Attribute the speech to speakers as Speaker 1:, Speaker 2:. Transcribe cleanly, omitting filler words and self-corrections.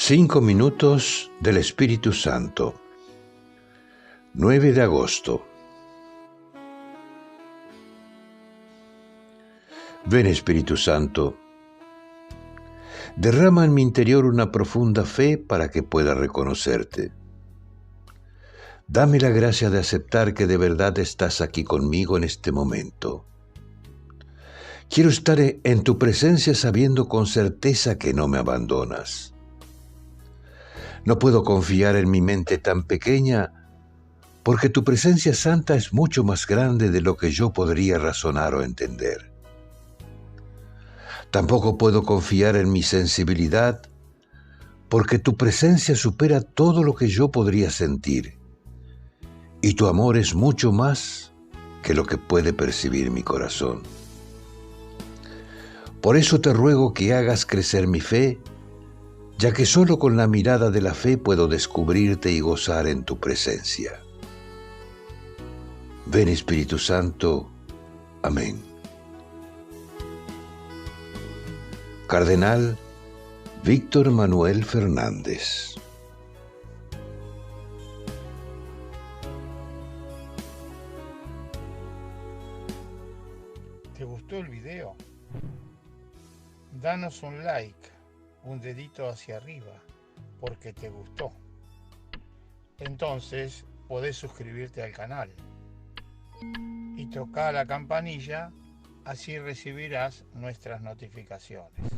Speaker 1: 5 minutos del Espíritu Santo. 9 de agosto. Ven, Espíritu Santo, derrama en mi interior una profunda fe para que pueda reconocerte. Dame la gracia de aceptar que de verdad estás aquí conmigo en este momento. Quiero estar en tu presencia sabiendo con certeza que no me abandonas. No puedo confiar en mi mente tan pequeña porque tu presencia santa es mucho más grande de lo que yo podría razonar o entender. Tampoco puedo confiar en mi sensibilidad porque tu presencia supera todo lo que yo podría sentir y tu amor es mucho más que lo que puede percibir mi corazón. Por eso te ruego que hagas crecer mi fe, ya que solo con la mirada de la fe puedo descubrirte y gozar en tu presencia. Ven, Espíritu Santo. Amén. Cardenal Víctor Manuel Fernández.
Speaker 2: ¿Te gustó el video? Danos un like, un dedito hacia arriba, porque te gustó. Entonces podés suscribirte al canal y tocar la campanilla, así recibirás nuestras notificaciones.